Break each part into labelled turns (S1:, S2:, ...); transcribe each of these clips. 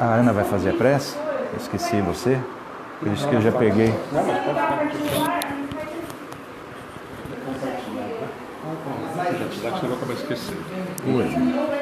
S1: A Ana vai fazer a prece? Eu esqueci você. Por isso que eu já peguei.
S2: Não, mas pode ficar. Já te dá que você vai acabar esquecendo.
S1: Ui.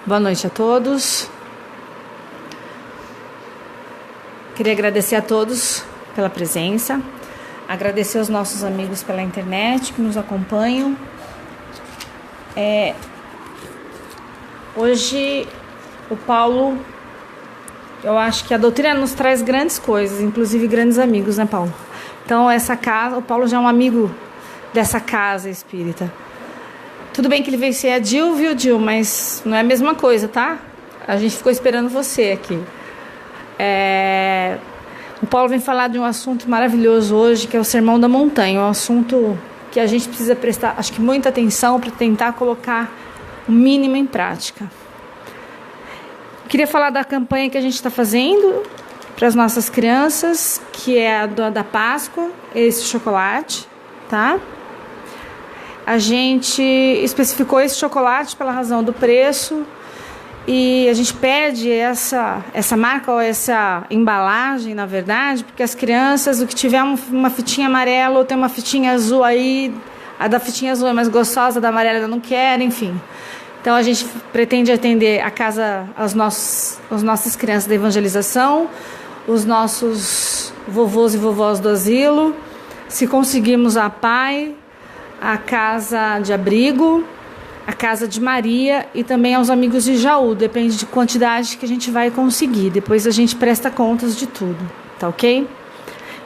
S3: Boa noite a todos. Queria agradecer a todos pela presença, agradecer aos nossos amigos pela internet que nos acompanham. Hoje o Paulo, eu acho que a doutrina nos traz grandes coisas, inclusive grandes amigos, né, Paulo? Então essa casa, o Paulo já é um amigo dessa casa espírita. Tudo bem que ele veio ser a Dil, viu, Dil? Mas não é a mesma coisa, tá? A gente ficou esperando você aqui. O Paulo vem falar de um assunto maravilhoso hoje, que é o Sermão da Montanha. Um assunto que a gente precisa prestar, acho que muita atenção para tentar colocar o mínimo em prática. Queria falar da campanha que a gente está fazendo para as nossas crianças, que é a da Páscoa, esse chocolate, tá? A gente especificou esse chocolate pela razão do preço e a gente pede essa marca ou essa embalagem, na verdade, porque as crianças, o que tiver uma fitinha amarela ou tem uma fitinha azul aí, a da fitinha azul é mais gostosa, a da amarela não quer, enfim. Então a gente pretende atender a casa, as nossas crianças da evangelização, os nossos vovôs e vovós do asilo, se conseguirmos a PAI, a Casa de Abrigo, a Casa de Maria e também aos amigos de Jaú. Depende de quantidade que a gente vai conseguir. Depois a gente presta contas de tudo, tá ok?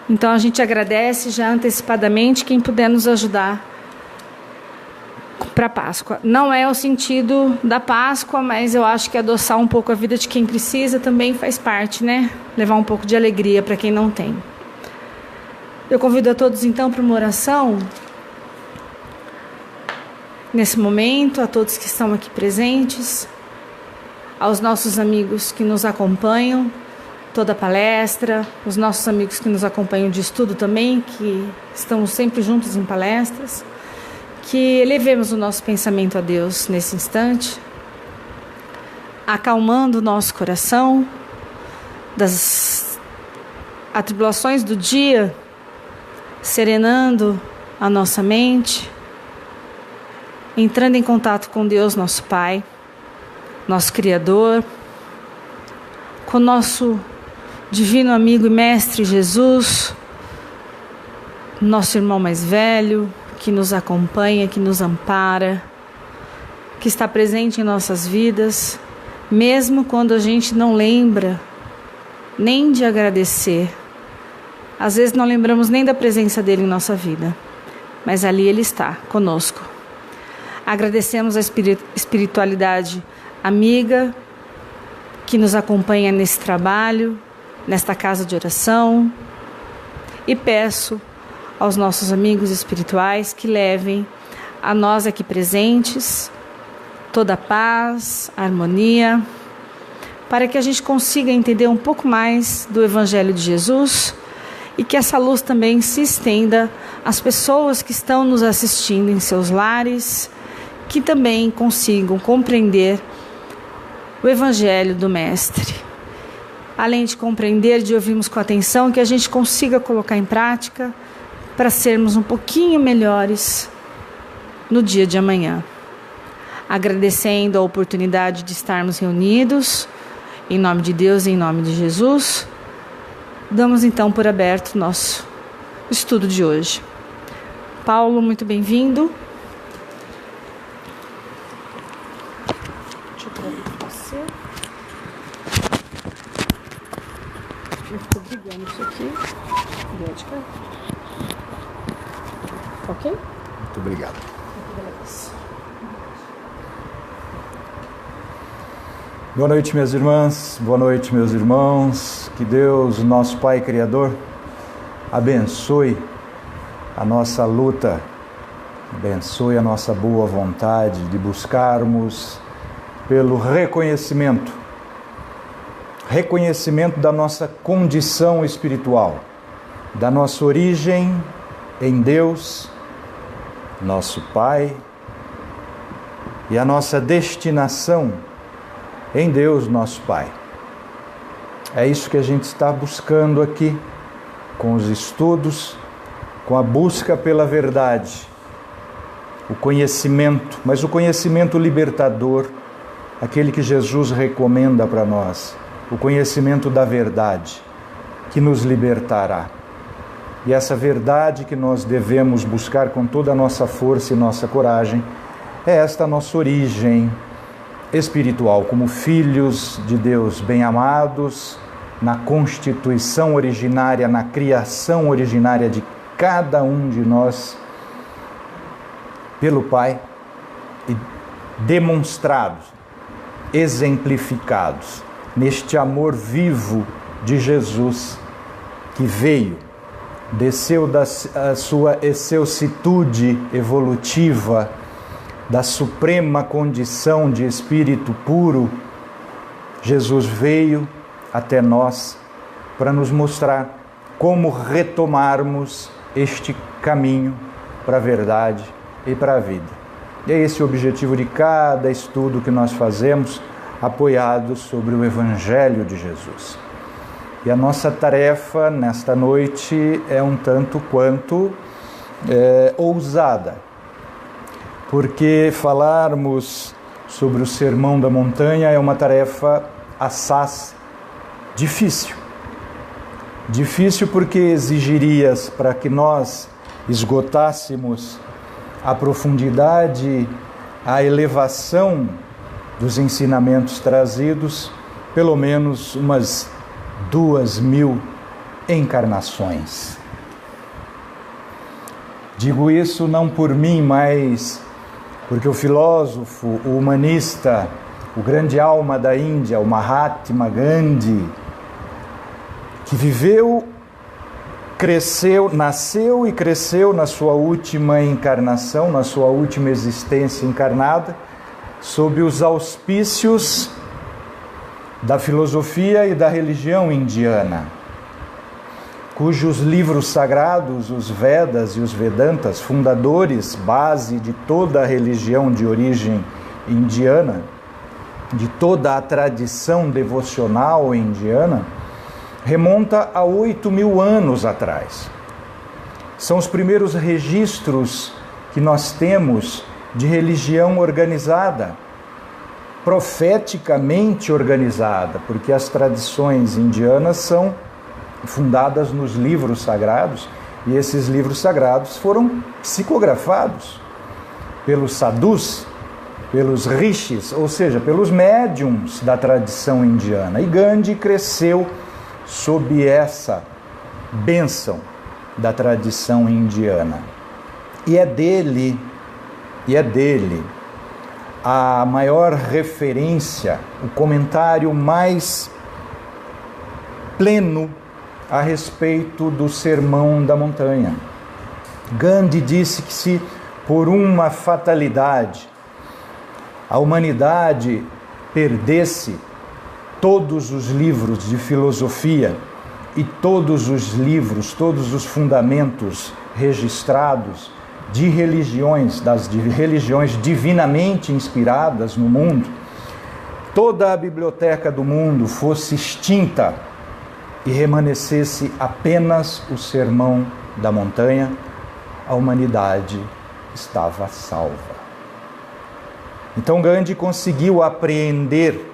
S3: Então a gente agradece já antecipadamente quem puder nos ajudar para a Páscoa. Não é o sentido da Páscoa, mas eu acho que adoçar um pouco a vida de quem precisa também faz parte, né? Levar um pouco de alegria para quem não tem. Eu convido a todos então para uma oração. Nesse momento, a todos que estão aqui presentes, aos nossos amigos que nos acompanham, toda a palestra, os nossos amigos que nos acompanham de estudo também, que estamos sempre juntos em palestras, que elevemos o nosso pensamento a Deus nesse instante, acalmando o nosso coração das atribulações do dia, serenando a nossa mente, entrando em contato com Deus, nosso Pai, nosso Criador, com o nosso Divino amigo e mestre Jesus, nosso irmão mais velho, que nos acompanha, que nos ampara, que está presente em nossas vidas, mesmo quando a gente não lembra nem de agradecer. Às vezes não lembramos nem da presença dele em nossa vida, mas ali ele está, conosco. Agradecemos a espiritualidade amiga que nos acompanha nesse trabalho, nesta casa de oração, e peço aos nossos amigos espirituais que levem a nós aqui presentes toda a paz, a harmonia, para que a gente consiga entender um pouco mais do Evangelho de Jesus e que essa luz também se estenda às pessoas que estão nos assistindo em seus lares, que também consigam compreender o Evangelho do Mestre. Além de compreender, de ouvirmos com atenção, que a gente consiga colocar em prática para sermos um pouquinho melhores no dia de amanhã. Agradecendo a oportunidade de estarmos reunidos, em nome de Deus e em nome de Jesus, damos então por aberto o nosso estudo de hoje. Paulo, muito bem-vindo. Deixa eu trazer para você. Eu estou brigando isso aqui. Ok?
S1: Muito obrigado. Boa noite, minhas irmãs, boa noite, meus irmãos. Que Deus, nosso Pai Criador, abençoe a nossa luta, abençoe a nossa boa vontade de buscarmos pelo reconhecimento da nossa condição espiritual, da nossa origem em Deus, nosso Pai, e a nossa destinação em Deus, nosso Pai. É isso que a gente está buscando aqui, com os estudos, com a busca pela verdade, o conhecimento, mas o conhecimento libertador, aquele que Jesus recomenda para nós, o conhecimento da verdade, que nos libertará. E essa verdade que nós devemos buscar com toda a nossa força e nossa coragem, é esta nossa origem espiritual, como filhos de Deus bem-amados, na constituição originária, na criação originária de cada um de nós, pelo Pai, e demonstrados, exemplificados, neste amor vivo de Jesus, que veio, desceu da sua excelsitude evolutiva, da suprema condição de espírito puro. Jesus veio até nós para nos mostrar como retomarmos este caminho para a verdade e para a vida. E é esse o objetivo de cada estudo que nós fazemos, apoiado sobre o Evangelho de Jesus. E a nossa tarefa nesta noite é um tanto quanto ousada, porque falarmos sobre o Sermão da Montanha é uma tarefa assaz difícil. Difícil porque exigiria, para que nós esgotássemos a profundidade, a elevação dos ensinamentos trazidos, pelo menos umas 2000 encarnações. Digo isso não por mim, mas porque o filósofo, o humanista, o grande alma da Índia, o Mahatma Gandhi, que viveu, cresceu, nasceu e cresceu na sua última encarnação, na sua última existência encarnada, sob os auspícios da filosofia e da religião indiana, cujos livros sagrados, os Vedas e os Vedantas, fundadores, base de toda a religião de origem indiana, de toda a tradição devocional indiana, remonta a 8.000 anos atrás. São os primeiros registros que nós temos de religião organizada, profeticamente organizada, porque as tradições indianas são fundadas nos livros sagrados, e esses livros sagrados foram psicografados pelos sadhus, pelos rishis, ou seja, pelos médiums da tradição indiana. E Gandhi cresceu sob essa bênção da tradição indiana. E é dele a maior referência, o comentário mais pleno a respeito do Sermão da Montanha. Gandhi disse que se por uma fatalidade a humanidade perdesse todos os livros de filosofia e todos os livros, todos os fundamentos registrados de religiões, das religiões divinamente inspiradas no mundo, toda a biblioteca do mundo fosse extinta e remanescesse apenas o Sermão da Montanha, a humanidade estava salva. Então Gandhi conseguiu apreender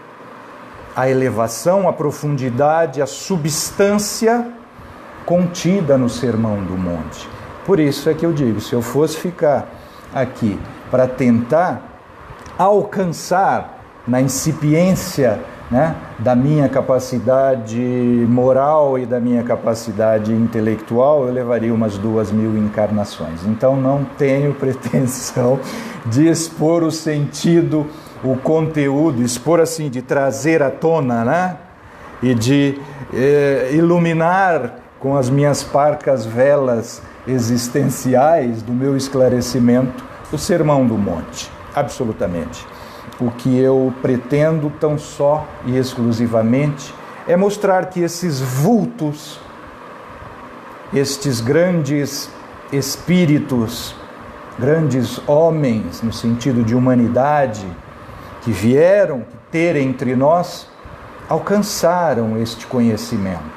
S1: a elevação, a profundidade, a substância contida no Sermão do Monte. Por isso é que eu digo, se eu fosse ficar aqui para tentar alcançar na incipiência, né, da minha capacidade moral e da minha capacidade intelectual, eu levaria umas 2.000 encarnações. Então não tenho pretensão de expor o sentido, o conteúdo, expor assim, de trazer à tona, né, e de iluminar com as minhas parcas velas existenciais do meu esclarecimento o Sermão do Monte, absolutamente. O que eu pretendo tão só e exclusivamente é mostrar que esses vultos, estes grandes espíritos, grandes homens no sentido de humanidade, que vieram ter entre nós, alcançaram este conhecimento.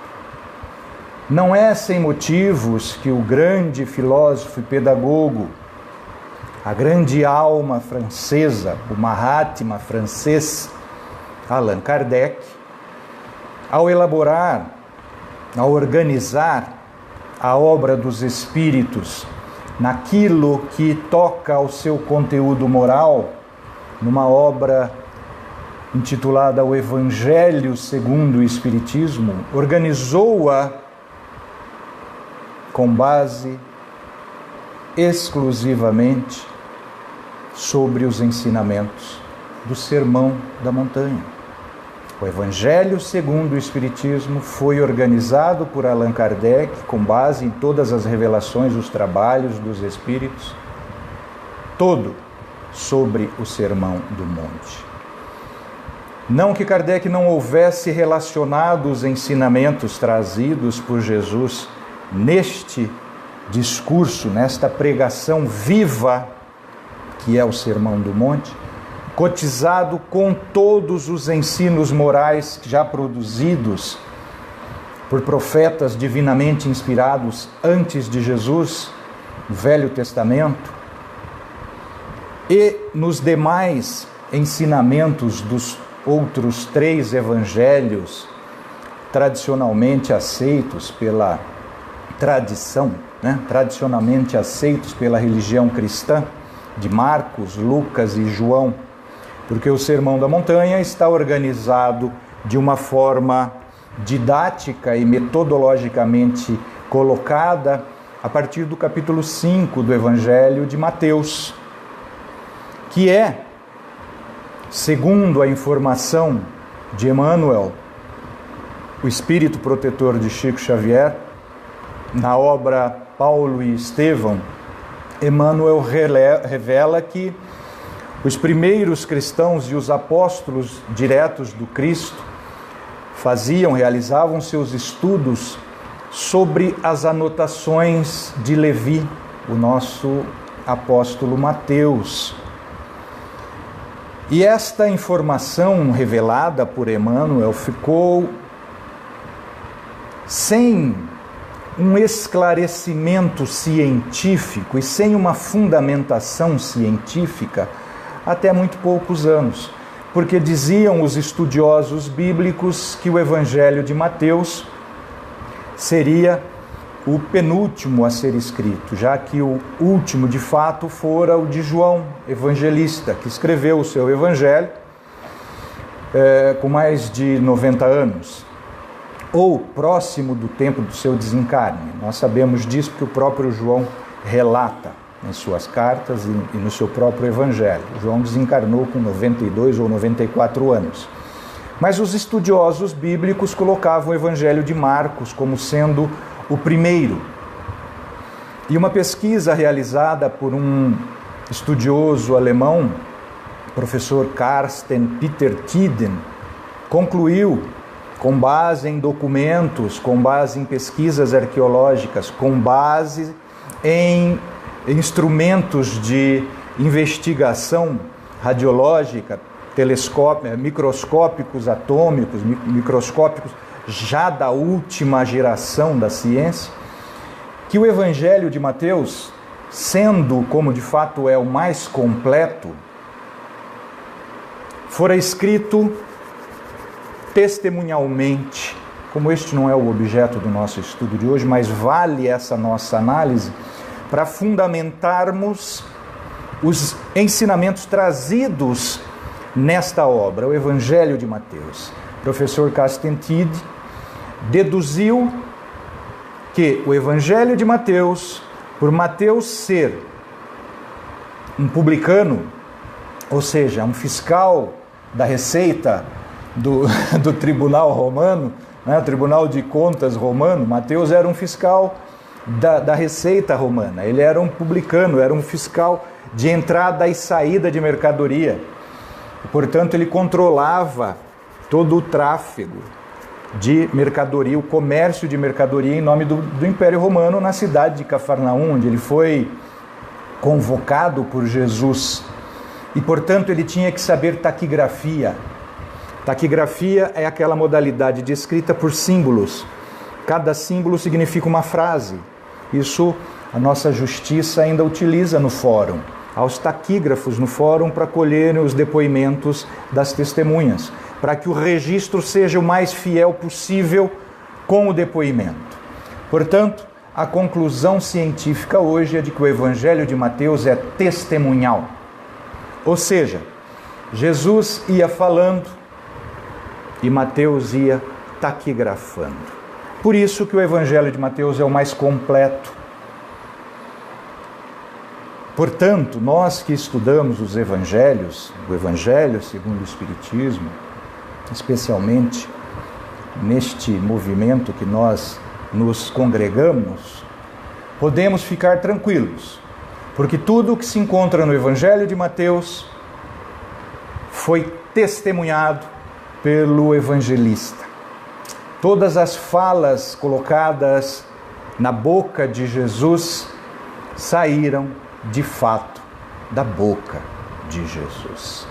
S1: Não é sem motivos que o grande filósofo e pedagogo, a grande alma francesa, o Mahatma francês, Allan Kardec, ao elaborar, ao organizar a obra dos espíritos naquilo que toca ao seu conteúdo moral, numa obra intitulada O Evangelho segundo o Espiritismo, organizou-a com base exclusivamente sobre os ensinamentos do Sermão da Montanha. O Evangelho segundo o Espiritismo foi organizado por Allan Kardec com base em todas as revelações, os trabalhos dos Espíritos, todo sobre o Sermão do Monte. Não que Kardec não houvesse relacionado os ensinamentos trazidos por Jesus neste discurso, nesta pregação viva, que é o Sermão do Monte, cotizado com todos os ensinos morais já produzidos por profetas divinamente inspirados antes de Jesus, no Velho Testamento, e nos demais ensinamentos dos outros 3 evangelhos tradicionalmente aceitos pela tradição, tradicionalmente aceitos pela religião cristã, de Marcos, Lucas e João, porque o Sermão da Montanha está organizado de uma forma didática e metodologicamente colocada a partir do capítulo 5 do Evangelho de Mateus, que é, segundo a informação de Emmanuel, o espírito protetor de Chico Xavier, na obra Paulo e Estevão, Emmanuel revela que os primeiros cristãos e os apóstolos diretos do Cristo realizavam seus estudos sobre as anotações de Levi, o nosso apóstolo Mateus. E esta informação revelada por Emmanuel ficou sem um esclarecimento científico e sem uma fundamentação científica até muito poucos anos, porque diziam os estudiosos bíblicos que o Evangelho de Mateus seria o penúltimo a ser escrito, já que o último de fato fora o de João, evangelista, que escreveu o seu evangelho com mais de 90 anos, ou próximo do tempo do seu desencarne. Nós sabemos disso porque o próprio João relata em suas cartas e no seu próprio evangelho. João desencarnou com 92 ou 94 anos. Mas os estudiosos bíblicos colocavam o evangelho de Marcos como sendo o primeiro. E uma pesquisa realizada por um estudioso alemão, professor Carsten Peter Tiden, concluiu, com base em documentos, com base em pesquisas arqueológicas, com base em instrumentos de investigação radiológica, microscópicos atômicos, microscópicos já da última geração da ciência, que o Evangelho de Mateus, sendo como de fato é o mais completo, fora escrito testemunhalmente, como este não é o objeto do nosso estudo de hoje, mas vale essa nossa análise para fundamentarmos os ensinamentos trazidos nesta obra, o Evangelho de Mateus. O professor Carsten Tiden deduziu que o Evangelho de Mateus, por Mateus ser um publicano, ou seja, um fiscal da Receita do Tribunal Romano, né, o Tribunal de Contas romano, Mateus era um fiscal da Receita romana, ele era um publicano, era um fiscal de entrada e saída de mercadoria. Portanto, ele controlava todo o tráfego de mercadoria, o comércio de mercadoria em nome do Império Romano na cidade de Cafarnaum, onde ele foi convocado por Jesus. E, portanto, ele tinha que saber taquigrafia. Taquigrafia é aquela modalidade de escrita por símbolos. Cada símbolo significa uma frase. Isso a nossa justiça ainda utiliza no fórum. Aos taquígrafos no fórum para colherem os depoimentos das testemunhas, para que o registro seja o mais fiel possível com o depoimento. Portanto, a conclusão científica hoje é de que o Evangelho de Mateus é testemunhal. Ou seja, Jesus ia falando e Mateus ia taquigrafando. Por isso que o Evangelho de Mateus é o mais completo. Portanto, nós que estudamos os evangelhos, o Evangelho segundo o Espiritismo, especialmente neste movimento que nós nos congregamos, podemos ficar tranquilos, porque tudo o que se encontra no Evangelho de Mateus foi testemunhado pelo evangelista. Todas as falas colocadas na boca de Jesus saíram de fato da boca de Jesus.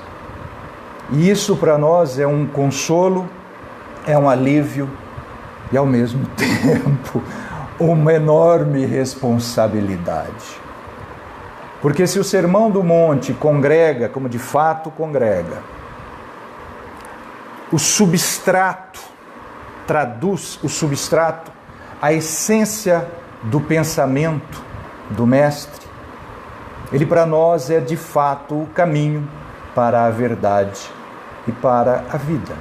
S1: E isso para nós é um consolo, é um alívio e ao mesmo tempo uma enorme responsabilidade. Porque se o Sermão do Monte congrega, como de fato congrega, o substrato, traduz o substrato, a essência do pensamento do Mestre, ele para nós é de fato o caminho para a verdade e para a vida.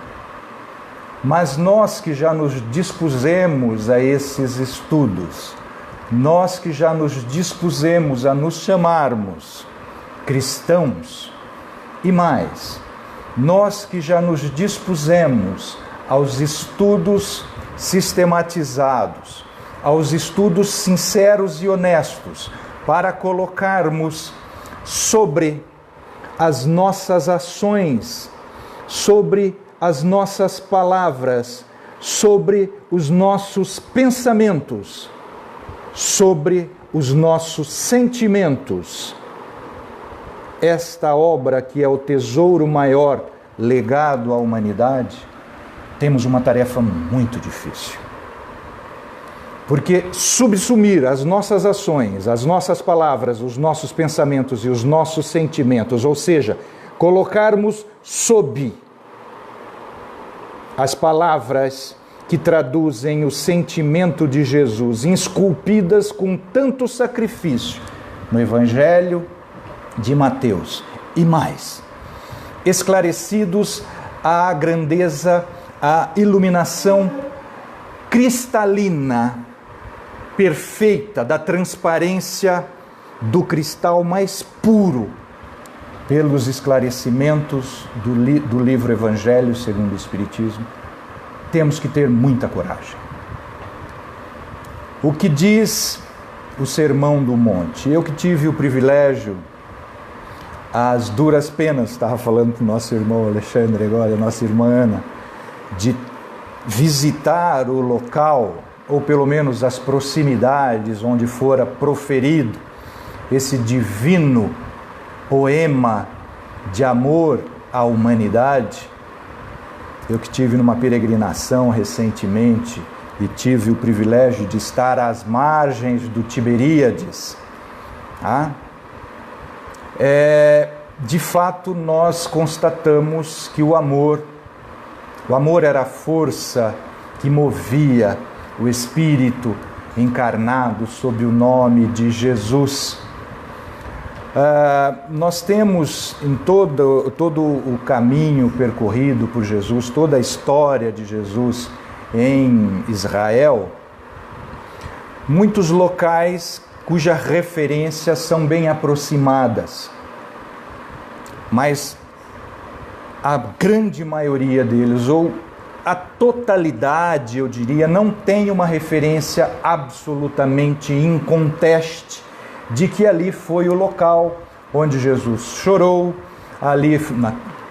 S1: Mas nós que já nos dispusemos a esses estudos, nós que já nos dispusemos a nos chamarmos cristãos, e mais, nós que já nos dispusemos aos estudos sistematizados, aos estudos sinceros e honestos, para colocarmos sobre as nossas ações, sobre as nossas palavras, sobre os nossos pensamentos, sobre os nossos sentimentos. Esta obra, que é o tesouro maior legado à humanidade, temos uma tarefa muito difícil. Porque subsumir as nossas ações, as nossas palavras, os nossos pensamentos e os nossos sentimentos, ou seja, colocarmos sob as palavras que traduzem o sentimento de Jesus, esculpidas com tanto sacrifício no Evangelho de Mateus. E mais, esclarecidos a grandeza, a iluminação cristalina, perfeita, da transparência do cristal mais puro, pelos esclarecimentos do livro Evangelho segundo o Espiritismo. Temos que ter muita coragem. O que diz o Sermão do Monte? Eu que tive o privilégio, às duras penas, estava falando para o nosso irmão Alexandre agora, a nossa irmã Ana, de visitar o local, ou pelo menos as proximidades onde fora proferido esse divino poema de amor à humanidade. Eu que tive numa peregrinação recentemente e tive o privilégio de estar às margens do Tiberíades, de fato nós constatamos que o amor era a força que movia o Espírito encarnado sob o nome de Jesus. Nós temos em todo o caminho percorrido por Jesus, toda a história de Jesus em Israel, muitos locais cujas referências são bem aproximadas, mas a grande maioria deles, ou a totalidade, eu diria, não tem uma referência absolutamente inconteste de que ali foi o local onde Jesus chorou, ali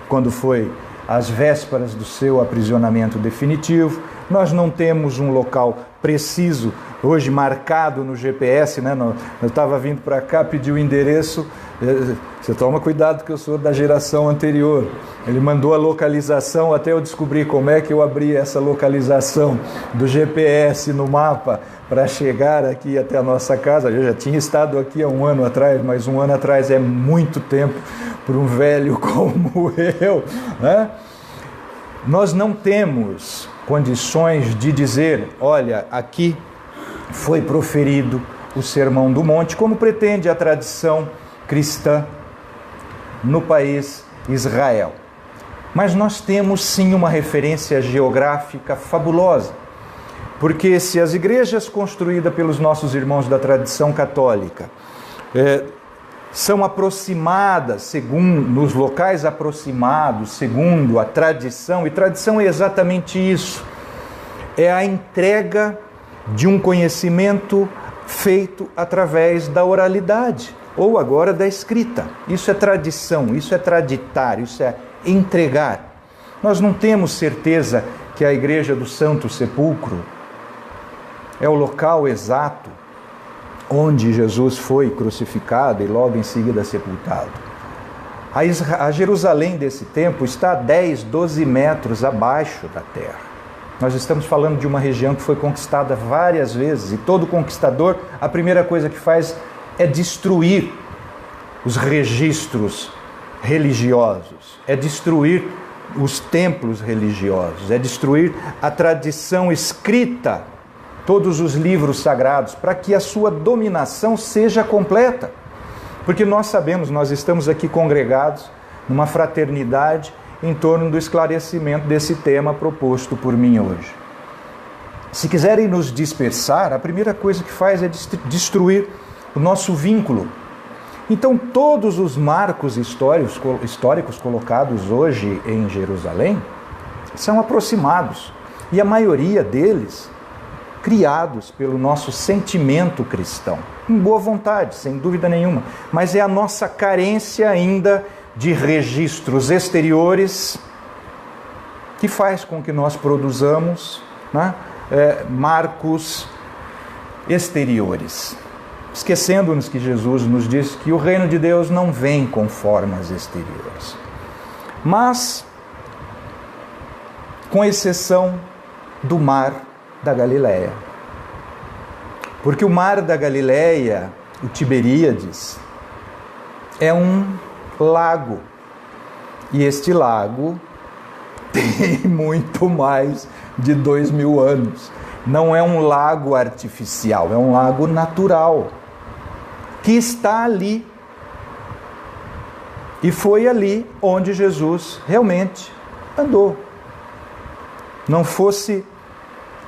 S1: quando foi às vésperas do seu aprisionamento definitivo. Nós não temos um local preciso, hoje marcado no GPS, né? Eu estava vindo para cá, pedi o endereço, você toma cuidado que eu sou da geração anterior. Ele mandou a localização, até eu descobrir como é que eu abri essa localização do GPS no mapa para chegar aqui até a nossa casa. Eu já tinha estado aqui há um ano atrás, mas um ano atrás é muito tempo para um velho como eu, né? Nós não temos condições de dizer, olha, aqui foi proferido o Sermão do Monte, como pretende a tradição cristã no país Israel. Mas nós temos sim uma referência geográfica fabulosa, porque se as igrejas construídas pelos nossos irmãos da tradição católica são aproximadas, nos locais aproximados, segundo a tradição, e tradição é exatamente isso, é a entrega de um conhecimento feito através da oralidade, ou agora da escrita. Isso é tradição, isso é traditar, isso é entregar. Nós não temos certeza que a Igreja do Santo Sepulcro é o local exato onde Jesus foi crucificado e logo em seguida sepultado. A Jerusalém desse tempo está a 10, 12 metros abaixo da terra. Nós estamos falando de uma região que foi conquistada várias vezes, e todo conquistador, a primeira coisa que faz é destruir os registros religiosos, é destruir os templos religiosos, é destruir a tradição escrita, todos os livros sagrados, para que a sua dominação seja completa. Porque nós sabemos, nós estamos aqui congregados numa fraternidade em torno do esclarecimento desse tema proposto por mim hoje. Se quiserem nos dispersar, a primeira coisa que faz é destruir o nosso vínculo. Então, todos os marcos históricos colocados hoje em Jerusalém são aproximados, e a maioria deles criados pelo nosso sentimento cristão, com boa vontade, sem dúvida nenhuma, mas é a nossa carência ainda de registros exteriores que faz com que nós produzamos, né, marcos exteriores, esquecendo-nos que Jesus nos disse que o reino de Deus não vem com formas exteriores, mas com exceção do mar da Galileia. Porque o mar da Galileia, o Tiberíades, é um lago. E este lago tem muito mais de 2000 anos. Não é um lago artificial, é um lago natural, que está ali. E foi ali onde Jesus realmente andou. Não fosse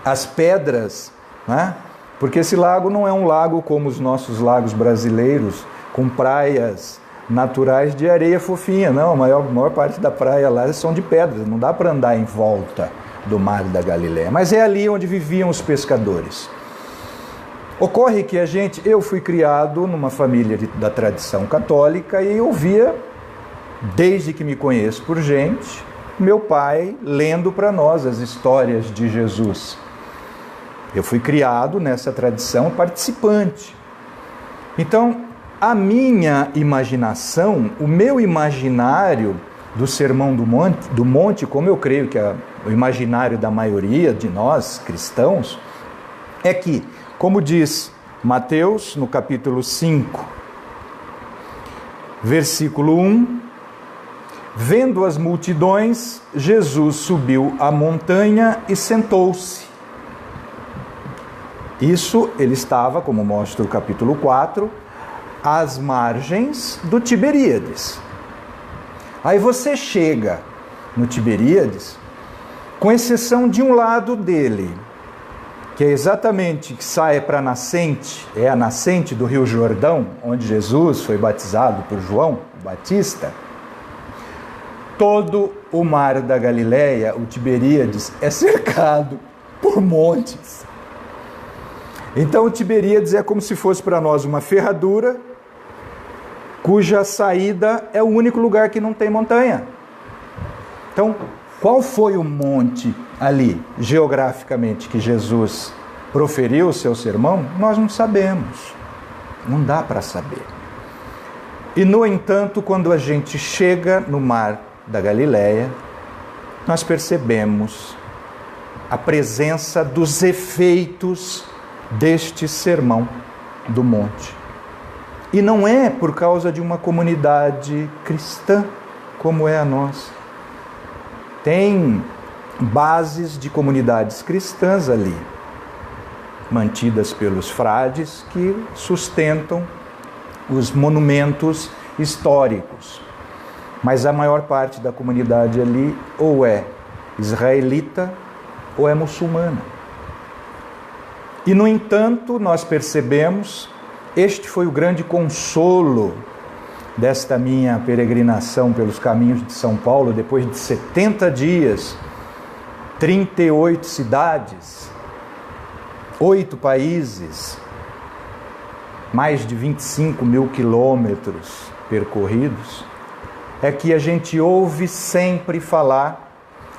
S1: as pedras, né? Porque esse lago não é um lago como os nossos lagos brasileiros, com praias naturais de areia fofinha, não. A maior parte da praia lá são de pedras, não dá para andar em volta do mar da Galileia. Mas é ali onde viviam os pescadores. Ocorre que eu fui criado numa família da tradição católica e ouvia, desde que me conheço por gente, meu pai lendo para nós as histórias de Jesus. Eu fui criado nessa tradição participante. Então, a minha imaginação, o meu imaginário do Sermão do Monte, como eu creio que é o imaginário da maioria de nós cristãos, é que, como diz Mateus, no capítulo 5, versículo 1, vendo as multidões, Jesus subiu a montanha e sentou-se. Isso, ele estava, como mostra o capítulo 4, às margens do Tiberíades. Aí você chega no Tiberíades, com exceção de um lado dele, que é exatamente que sai para a nascente, é a nascente do Rio Jordão, onde Jesus foi batizado por João Batista. Todo o mar da Galileia, o Tiberíades, é cercado por montes. Então o Tiberíades é como se fosse para nós uma ferradura, cuja saída é o único lugar que não tem montanha. Então, qual foi o monte ali, geograficamente, que Jesus proferiu o seu sermão? Nós não sabemos. Não dá para saber. E, no entanto, quando a gente chega no mar da Galileia, nós percebemos a presença dos efeitos deste sermão do monte. E não é por causa de uma comunidade cristã como é a nossa. Tem bases de comunidades cristãs ali, mantidas pelos frades que sustentam os monumentos históricos. Mas a maior parte da comunidade ali ou é israelita ou é muçulmana. E, no entanto, nós percebemos, este foi o grande consolo desta minha peregrinação pelos caminhos de São Paulo, depois de 70 dias, 38 cidades, 8 países, mais de 25 mil quilômetros percorridos, é que a gente ouve sempre falar,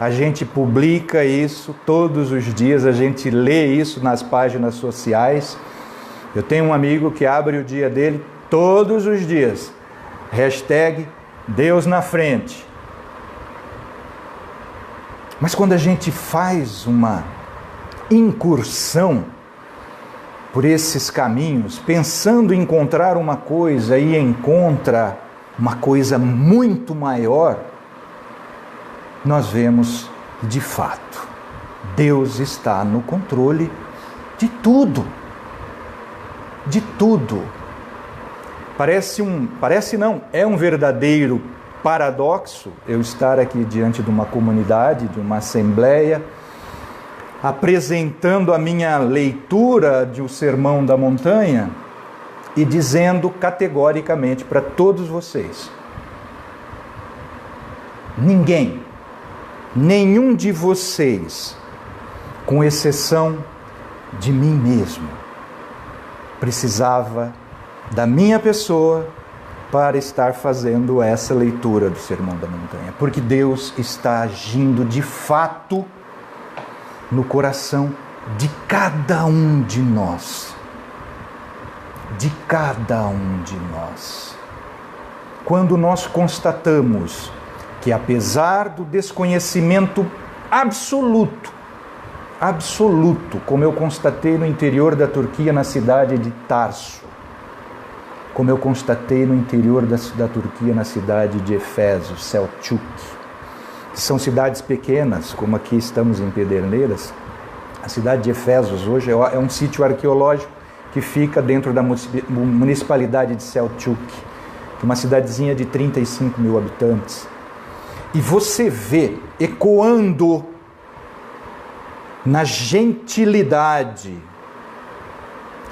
S1: a gente publica isso todos os dias, a gente lê isso nas páginas sociais. Eu tenho um amigo que abre o dia dele todos os dias, #Deus na frente. Mas quando a gente faz uma incursão por esses caminhos, pensando em encontrar uma coisa e encontra uma coisa muito maior, nós vemos, de fato, Deus está no controle de tudo. De tudo. É um verdadeiro paradoxo eu estar aqui diante de uma comunidade, de uma assembleia, apresentando a minha leitura de O Sermão da Montanha e dizendo categoricamente para todos vocês: nenhum de vocês, com exceção de mim mesmo, precisava da minha pessoa para estar fazendo essa leitura do Sermão da Montanha, porque Deus está agindo de fato no coração de cada um de nós. De cada um de nós. Quando nós constatamos que, apesar do desconhecimento absoluto, como eu constatei no interior da Turquia, na cidade de Tarso, como eu constatei no interior da Turquia, na cidade de Éfeso, Selçuk, são cidades pequenas, como aqui estamos em Pederneiras. A cidade de Efésios hoje é um sítio arqueológico que fica dentro da municipalidade de Selçuk, uma cidadezinha de 35 mil habitantes. E você vê ecoando na gentilidade,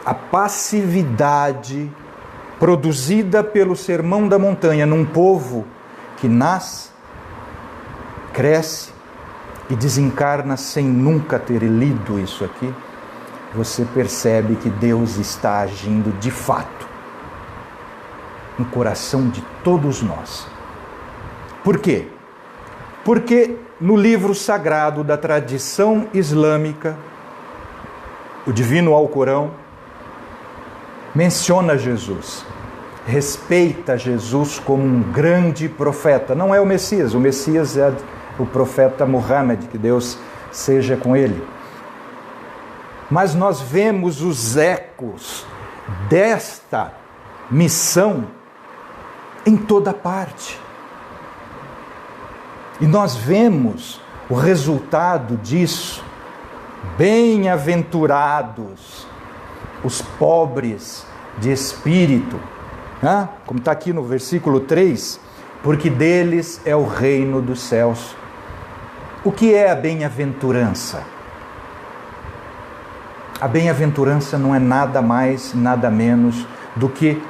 S1: a passividade produzida pelo Sermão da Montanha num povo que nasce, cresce e desencarna sem nunca ter lido isso aqui. Você percebe que Deus está agindo de fato no coração de todos nós. Por quê? Porque no livro sagrado da tradição islâmica, o Divino Alcorão menciona Jesus, respeita Jesus como um grande profeta. Não é o Messias é o profeta Muhammad, que Deus seja com ele. Mas nós vemos os ecos desta missão em toda parte. E nós vemos o resultado disso. Bem-aventurados os pobres de espírito, como está aqui no versículo 3, porque deles é o reino dos céus. O que é a bem-aventurança? A bem-aventurança não é nada mais, nada menos do que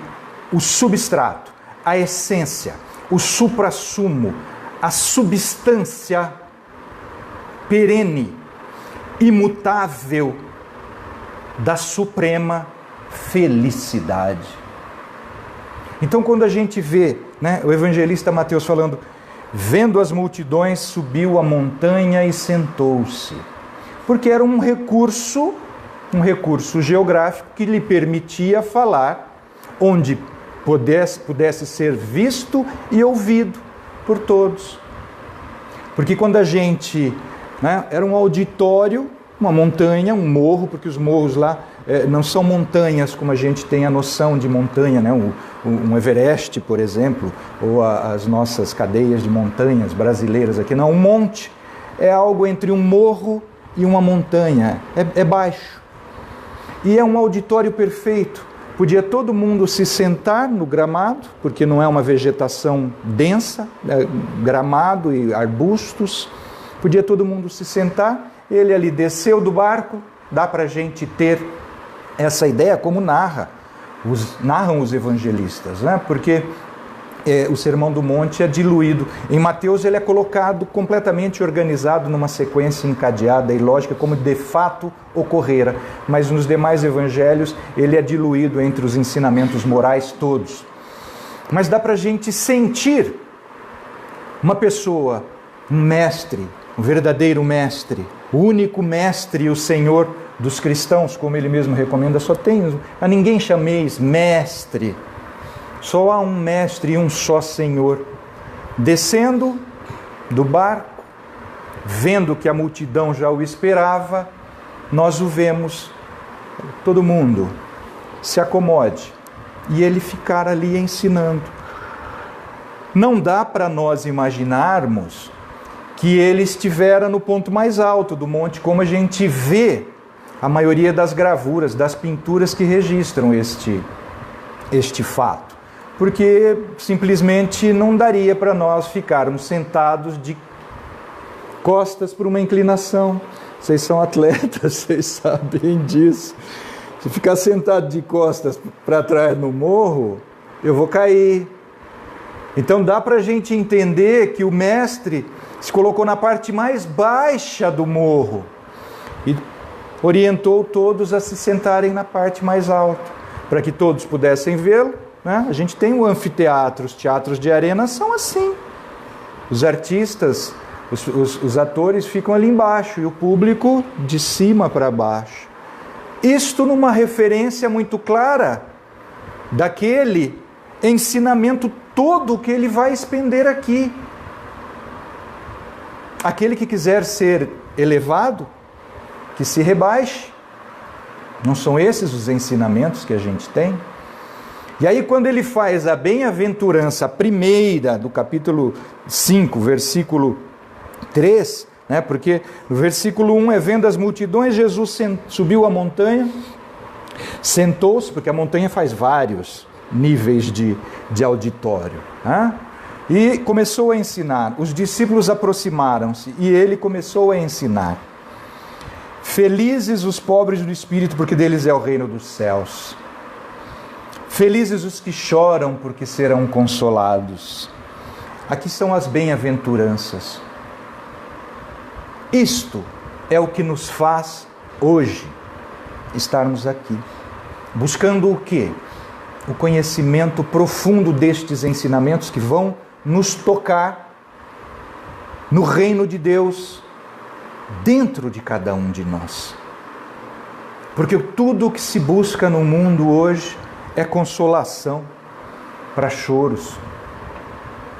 S1: o substrato, a essência, o suprassumo, a substância perene, imutável da suprema felicidade. Então, quando a gente vê, o evangelista Mateus falando, vendo as multidões, subiu a montanha e sentou-se, porque era um recurso geográfico que lhe permitia falar onde pudesse ser visto e ouvido por todos. Porque quando a gente, era um auditório, uma montanha, um morro, porque os morros lá não são montanhas como a gente tem a noção de montanha, um Everest, por exemplo, ou as nossas cadeias de montanhas brasileiras aqui. Não, um monte é algo entre um morro e uma montanha, é baixo. E é um auditório perfeito. Podia todo mundo se sentar no gramado, porque não é uma vegetação densa, gramado e arbustos. Podia todo mundo se sentar, ele ali desceu do barco. Dá para a gente ter essa ideia como narram os evangelistas, porque o Sermão do Monte é diluído. Em Mateus ele é colocado completamente organizado numa sequência encadeada e lógica, como de fato ocorrera. Mas nos demais evangelhos ele é diluído entre os ensinamentos morais todos. Mas dá para a gente sentir uma pessoa, um mestre, um verdadeiro mestre, o único mestre, o Senhor dos cristãos, como ele mesmo recomenda, a ninguém chameis mestre. Só há um mestre e um só Senhor. Descendo do barco, vendo que a multidão já o esperava, nós o vemos, todo mundo se acomode, e ele ficar ali ensinando. Não dá para nós imaginarmos que ele estivera no ponto mais alto do monte, como a gente vê a maioria das gravuras, das pinturas que registram este fato. Porque simplesmente não daria para nós ficarmos sentados de costas para uma inclinação. Vocês são atletas, vocês sabem disso. Se ficar sentado de costas para trás no morro, eu vou cair. Então dá para a gente entender que o mestre se colocou na parte mais baixa do morro e orientou todos a se sentarem na parte mais alta, para que todos pudessem vê-lo. A gente tem o anfiteatro, os teatros de arena são assim. Os artistas, os atores ficam ali embaixo e o público de cima para baixo. Isto numa referência muito clara daquele ensinamento todo que ele vai expender aqui. Aquele que quiser ser elevado, que se rebaixe. Não são esses os ensinamentos que a gente tem? E aí quando ele faz a bem-aventurança primeira, do capítulo 5, versículo 3, né? Porque no versículo 1 é: vendo as multidões, Jesus subiu a montanha, sentou-se, porque a montanha faz vários níveis de auditório, né? E começou a ensinar. Os discípulos aproximaram-se e ele começou a ensinar. Felizes os pobres do espírito, porque deles é o reino dos céus. Felizes os que choram, porque serão consolados. Aqui são as bem-aventuranças. Isto é o que nos faz hoje estarmos aqui. Buscando o quê? O conhecimento profundo destes ensinamentos que vão nos tocar no reino de Deus dentro de cada um de nós. Porque tudo o que se busca no mundo hoje é consolação para choros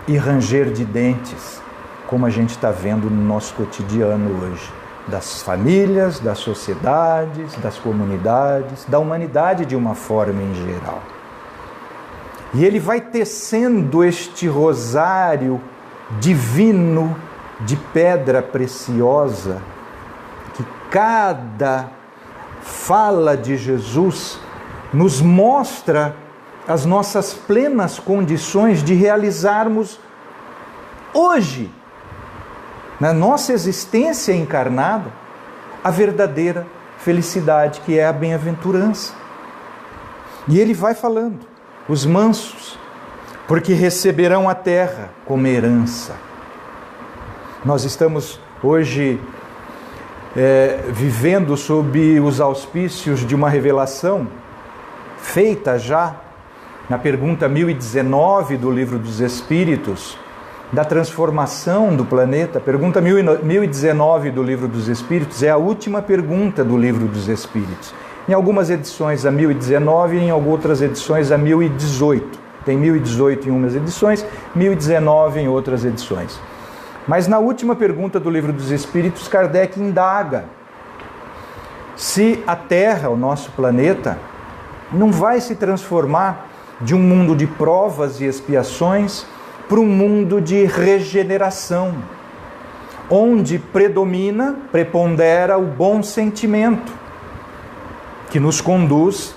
S1: e ranger de dentes, como a gente está vendo no nosso cotidiano hoje, das famílias, das sociedades, das comunidades, da humanidade de uma forma em geral. E ele vai tecendo este rosário divino de pedra preciosa, que cada fala de Jesus nos mostra as nossas plenas condições de realizarmos hoje, na nossa existência encarnada, a verdadeira felicidade, que é a bem-aventurança. E ele vai falando: os mansos, porque receberão a terra como herança. Nós estamos hoje vivendo sob os auspícios de uma revelação feita já na pergunta 1019 do Livro dos Espíritos, da transformação do planeta. Pergunta 1019 do Livro dos Espíritos é a última pergunta do Livro dos Espíritos. Em algumas edições a 1019 e em outras edições a 1018. Tem 1018 em umas edições, 1019 em outras edições. Mas na última pergunta do Livro dos Espíritos, Kardec indaga se a Terra, o nosso planeta, não vai se transformar de um mundo de provas e expiações para um mundo de regeneração, onde prepondera o bom sentimento, que nos conduz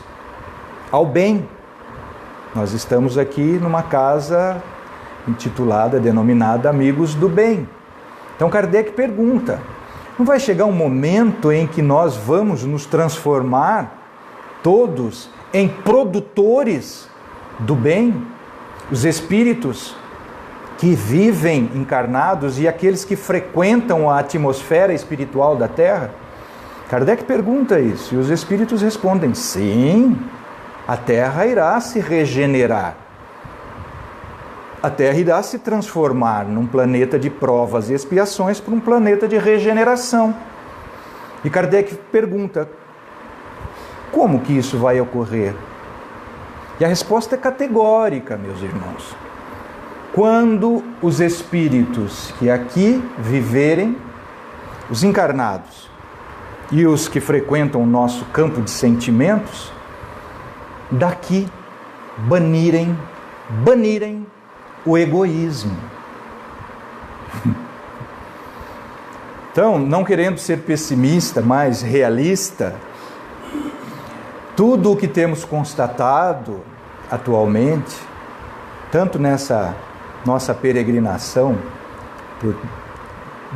S1: ao bem. Nós estamos aqui numa casa denominada Amigos do Bem. Então Kardec pergunta: não vai chegar um momento em que nós vamos nos transformar todos em produtores do bem? Os espíritos que vivem encarnados e aqueles que frequentam a atmosfera espiritual da Terra? Kardec pergunta isso e os espíritos respondem: sim, a Terra irá se regenerar. A Terra irá se transformar num planeta de provas e expiações para um planeta de regeneração. E Kardec pergunta: como que isso vai ocorrer? E a resposta é categórica, meus irmãos. Quando os espíritos que aqui viverem, os encarnados e os que frequentam o nosso campo de sentimentos, daqui banirem o egoísmo. Então, não querendo ser pessimista, mas realista, tudo o que temos constatado atualmente, tanto nessa nossa peregrinação por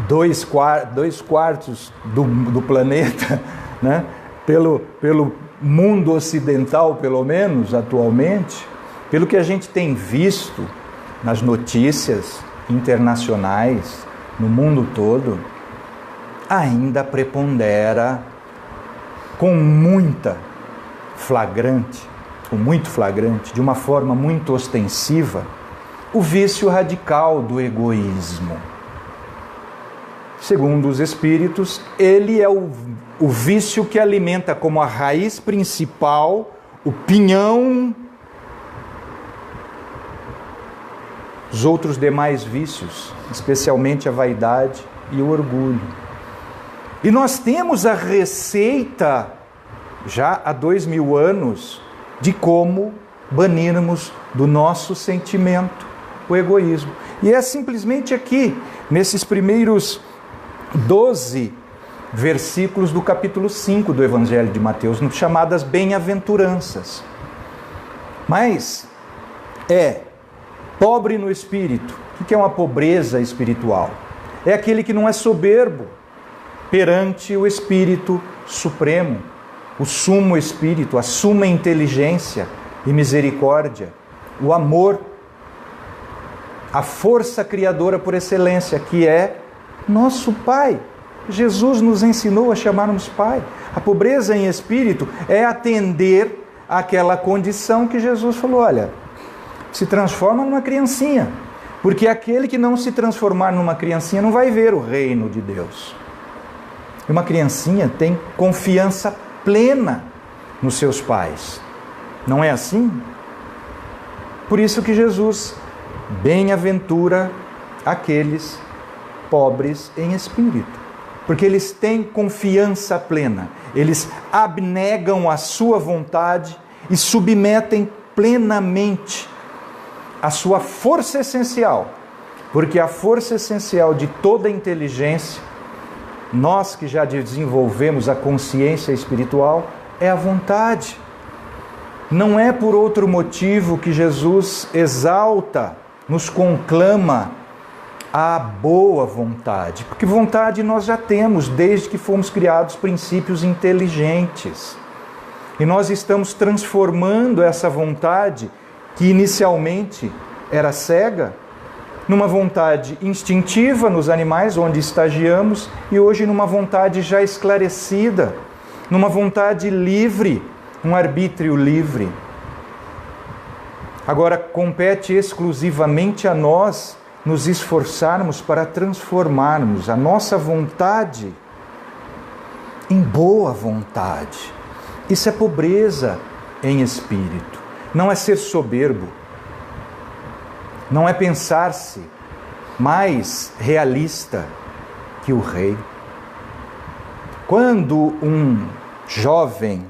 S1: 2/4 do planeta, né? pelo mundo ocidental, pelo menos atualmente, pelo que a gente tem visto nas notícias internacionais, no mundo todo, ainda prepondera com muito flagrante, de uma forma muito ostensiva, o vício radical do egoísmo. Segundo os espíritos, ele é o vício que alimenta como a raiz principal, o pinhão, os outros demais vícios, especialmente a vaidade e o orgulho. E nós temos a receita, já há 2000 anos, de como banirmos do nosso sentimento o egoísmo. E é simplesmente aqui, nesses primeiros 12 versículos do capítulo 5 do Evangelho de Mateus, chamadas bem-aventuranças. Mas é pobre no espírito. O que é uma pobreza espiritual? É aquele que não é soberbo perante o Espírito Supremo, o sumo Espírito, a suma inteligência e misericórdia, o amor, a força criadora por excelência, que é nosso Pai. Jesus nos ensinou a chamarmos Pai. A pobreza em espírito é atender àquela condição que Jesus falou, olha, se transforma numa criancinha, porque aquele que não se transformar numa criancinha não vai ver o reino de Deus. E uma criancinha tem confiança plena nos seus pais. Não é assim? Por isso que Jesus bem-aventura aqueles pobres em espírito, porque eles têm confiança plena, eles abnegam a sua vontade e submetem plenamente a sua força essencial, porque a força essencial de toda inteligência, nós que já desenvolvemos a consciência espiritual, é a vontade. Não é por outro motivo que Jesus exalta, nos conclama a boa vontade, porque vontade nós já temos desde que fomos criados princípios inteligentes. E nós estamos transformando essa vontade, que inicialmente era cega, numa vontade instintiva nos animais, onde estagiamos, e hoje numa vontade já esclarecida, numa vontade livre, um arbítrio livre. Agora, compete exclusivamente a nós nos esforçarmos para transformarmos a nossa vontade em boa vontade. Isso é pobreza em espírito. Não é ser soberbo. Não é pensar-se mais realista que o rei. Quando um jovem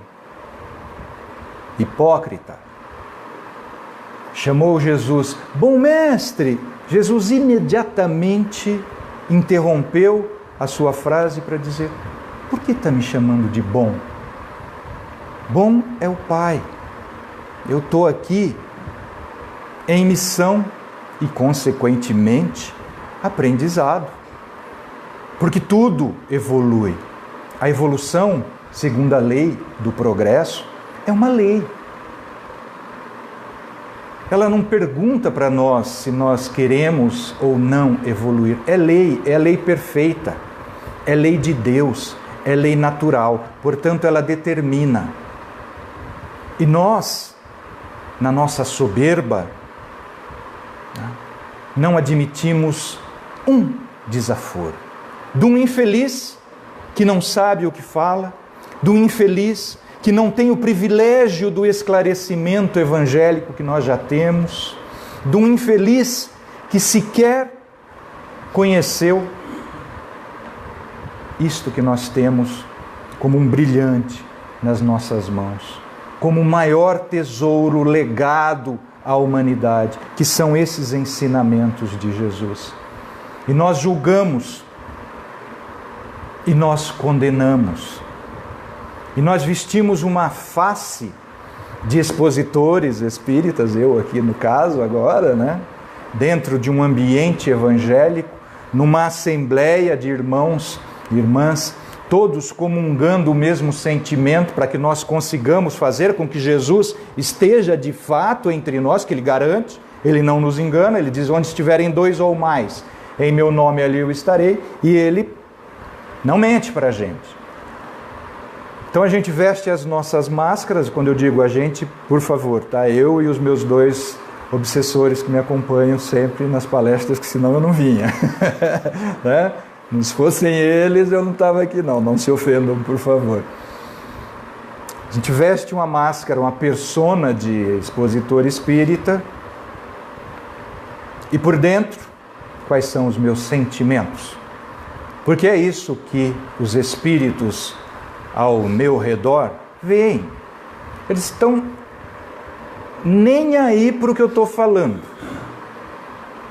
S1: hipócrita chamou Jesus, bom mestre, Jesus imediatamente interrompeu a sua frase para dizer, por que está me chamando de bom? Bom é o Pai. Eu estou aqui em missão e, consequentemente, aprendizado. Porque tudo evolui. A evolução, segundo a lei do progresso, é uma lei. Ela não pergunta para nós se nós queremos ou não evoluir. É lei perfeita, é lei de Deus, é lei natural. Portanto, ela determina. E nós, na nossa soberba, não admitimos um desaforo. De um infeliz que não sabe o que fala, de um infeliz que não tem o privilégio do esclarecimento evangélico que nós já temos, de um infeliz que sequer conheceu isto que nós temos como um brilhante nas nossas mãos, como o maior tesouro legado à humanidade, que são esses ensinamentos de Jesus. E nós julgamos, e nós condenamos, e nós vestimos uma face de expositores espíritas, eu aqui no caso agora, né? Dentro de um ambiente evangélico, numa assembleia de irmãos e irmãs, todos comungando o mesmo sentimento para que nós consigamos fazer com que Jesus esteja de fato entre nós, que Ele garante, Ele não nos engana, Ele diz, onde estiverem dois ou mais, em meu nome ali eu estarei, e Ele não mente para a gente. Então a gente veste as nossas máscaras, quando eu digo a gente, por favor, tá? Eu e os meus dois obsessores que me acompanham sempre nas palestras, que senão eu não vinha. Né? Se fossem eles, eu não estava aqui não se ofendam, por favor. A gente veste uma máscara, uma persona de expositor espírita, e por dentro, quais são os meus sentimentos? Porque é isso que os espíritos ao meu redor veem. Eles estão nem aí para o que eu estou falando.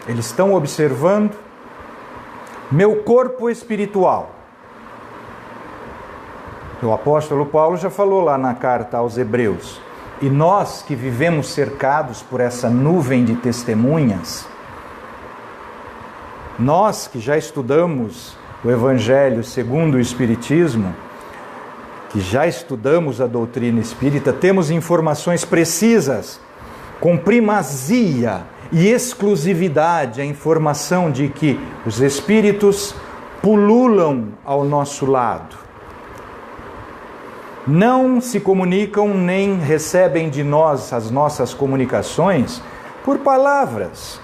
S1: Eles estão observando meu corpo espiritual. O apóstolo Paulo já falou lá na carta aos Hebreus. E nós que vivemos cercados por essa nuvem de testemunhas, nós que já estudamos o Evangelho segundo o Espiritismo, que já estudamos a doutrina espírita, temos informações precisas, com primazia e exclusividade, a informação de que os espíritos pululam ao nosso lado. Não se comunicam nem recebem de nós as nossas comunicações por palavras,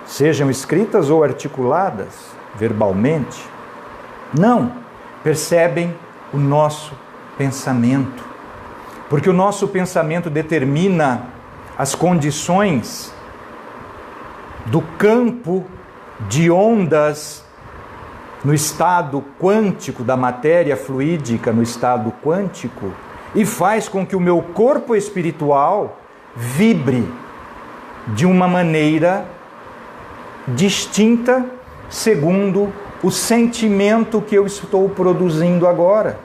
S1: sejam escritas ou articuladas verbalmente. Não, percebem o nosso pensamento, porque o nosso pensamento determina as condições do campo de ondas no estado quântico da matéria fluídica, no estado quântico, e faz com que o meu corpo espiritual vibre de uma maneira distinta segundo o sentimento que eu estou produzindo agora.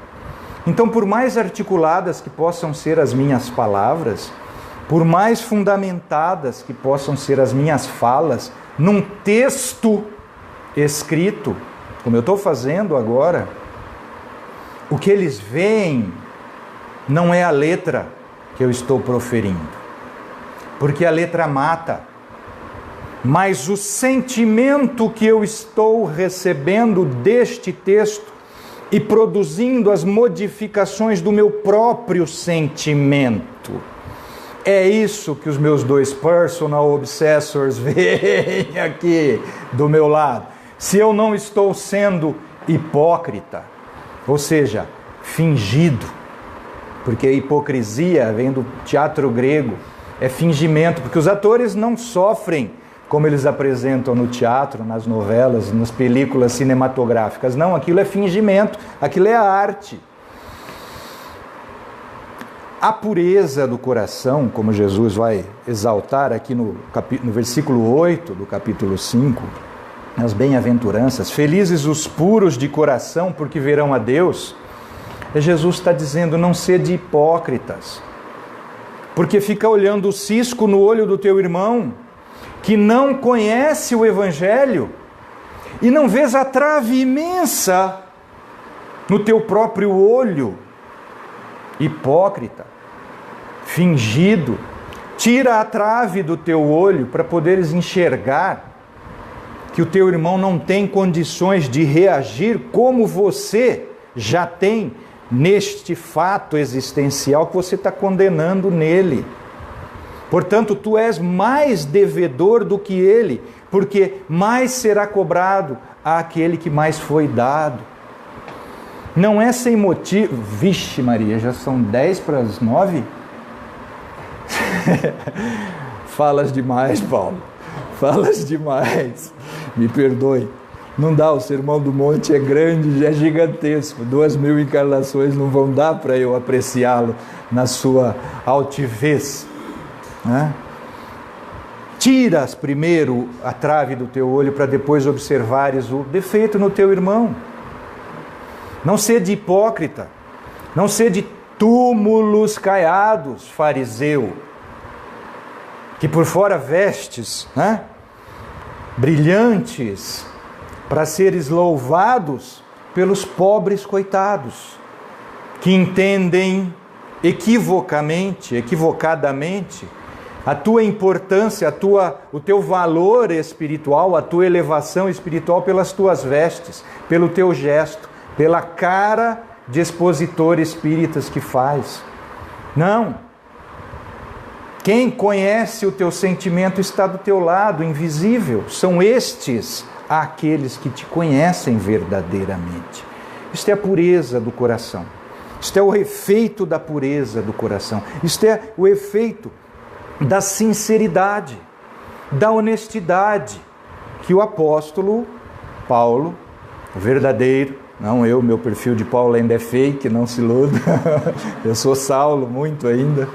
S1: Então, por mais articuladas que possam ser as minhas palavras, por mais fundamentadas que possam ser as minhas falas, num texto escrito, como eu estou fazendo agora, o que eles veem não é a letra que eu estou proferindo, porque a letra mata, mas o sentimento que eu estou recebendo deste texto e produzindo as modificações do meu próprio sentimento. É isso que os meus dois personal obsessors veem aqui do meu lado. Se eu não estou sendo hipócrita, ou seja, fingido, porque a hipocrisia vem do teatro grego, é fingimento, porque os atores não sofrem como eles apresentam no teatro, nas novelas, nas películas cinematográficas. Não, aquilo é fingimento, aquilo é a arte. A pureza do coração, como Jesus vai exaltar aqui no versículo 8 do capítulo 5, nas bem-aventuranças, felizes os puros de coração, porque verão a Deus. Jesus está dizendo, não sede hipócritas, porque fica olhando o cisco no olho do teu irmão, que não conhece o Evangelho, e não vês a trave imensa no teu próprio olho. Hipócrita, fingido, tira a trave do teu olho para poderes enxergar que o teu irmão não tem condições de reagir como você já tem neste fato existencial que você está condenando nele. Portanto, tu és mais devedor do que ele, porque mais será cobrado àquele que mais foi dado. Não é sem motivo... Vixe Maria, já são 10:09? Falas demais, Paulo. Falas demais. Me perdoe. Não dá, o Sermão do Monte é grande, é gigantesco. 2.000 encarnações não vão dar para eu apreciá-lo na sua altivez. Tiras primeiro a trave do teu olho para depois observares o defeito no teu irmão. Não sede hipócrita, não sede túmulos caiados, fariseu, que por fora vestes, brilhantes, para seres louvados pelos pobres coitados, que entendem equivocadamente, a tua importância, o teu valor espiritual, a tua elevação espiritual pelas tuas vestes, pelo teu gesto, pela cara de expositor espíritas que faz. Não. Quem conhece o teu sentimento está do teu lado, invisível. São estes aqueles que te conhecem verdadeiramente. Isto é a pureza do coração. Isto é o efeito da pureza do coração. Isto é o efeito da sinceridade, da honestidade, que o apóstolo Paulo, o verdadeiro, não eu, meu perfil de Paulo ainda é fake, não se iluda, eu sou Saulo muito ainda,